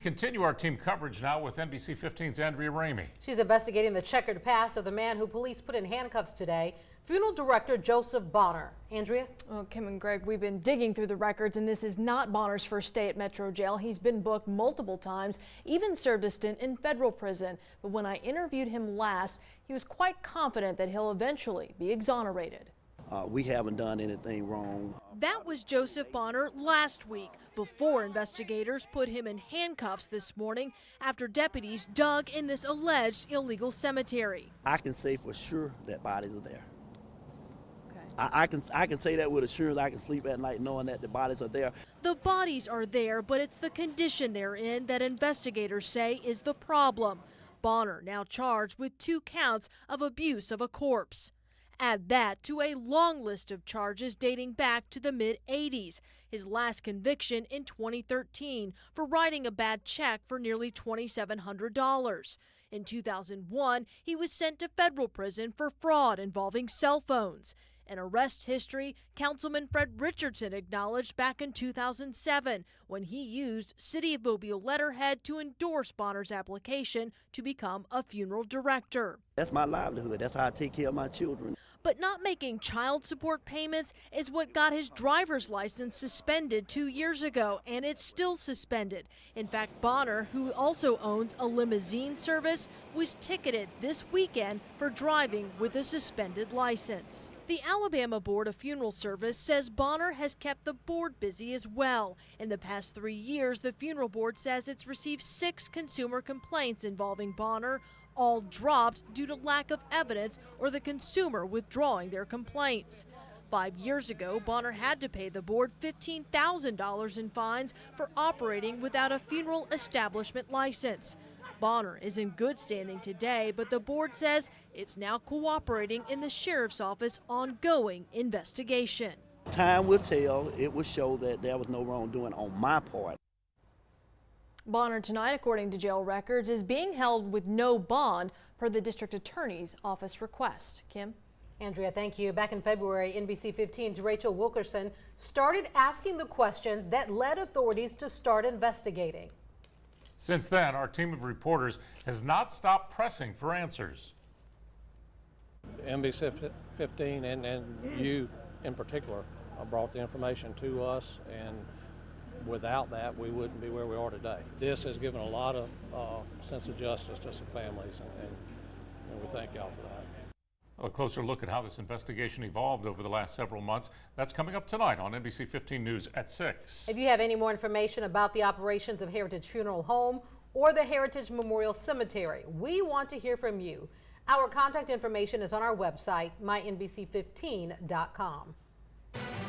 Continue our team coverage now with NBC 15's Andrea Ramey. She's investigating the checkered past of the man who police put in handcuffs today, funeral director Joseph Bonner. Andrea? Well, Kim and Greg, we've been digging through the records, and this is not Bonner's first stay at Metro Jail. He's been booked multiple times, even served a stint in federal prison. But when I interviewed him last, he was quite confident that he'll eventually be exonerated. We haven't done anything wrong. That was Joseph Bonner last week, before investigators put him in handcuffs this morning after deputies dug in this alleged illegal cemetery. I can say for sure that bodies are there. Okay. I can say that with assurance. I can sleep at night knowing that the bodies are there. The bodies are there, but it's the condition they're in that investigators say is the problem. Bonner now charged with 2 counts of abuse of a corpse. Add that to a long list of charges dating back to the mid-'80s. His last conviction in 2013 for writing a bad check for nearly $2,700. In 2001, he was sent to federal prison for fraud involving cell phones. An arrest history Councilman Fred Richardson acknowledged back in 2007 when he used City of Mobile letterhead to endorse Bonner's application to become a funeral director. That's my livelihood. That's how I take care of my children. But not making child support payments is what got his driver's license suspended 2 years ago, and it's still suspended. In fact, Bonner, who also owns a limousine service, was ticketed this weekend for driving with a suspended license. The Alabama Board of Funeral Service says Bonner has kept the board busy as well. In the past 3 years, the funeral board says it's received 6 consumer complaints involving Bonner, all dropped due to lack of evidence or the consumer withdrawing their complaints. 5 years ago, Bonner had to pay the board $15,000 in fines for operating without a funeral establishment license. Bonner is in good standing today, but the board says it's now cooperating in the sheriff's office ongoing investigation. Time will tell. It will show that there was no wrongdoing on my part. Bonner tonight, according to jail records, is being held with no bond per the district attorney's office request. Kim? Andrea, thank you. Back in February, NBC 15's Rachel Wilkerson started asking the questions that led authorities to start investigating. Since then, our team of reporters has not stopped pressing for answers. NBC 15 and you in particular brought the information to us, and without that, we wouldn't be where we are today. This has given a lot of sense of justice to some families, and we thank y'all for that. A closer look at how this investigation evolved over the last several months. That's coming up tonight on NBC 15 News at 6. If you have any more information about the operations of Heritage Funeral Home or the Heritage Memorial Cemetery, we want to hear from you. Our contact information is on our website, mynbc15.com.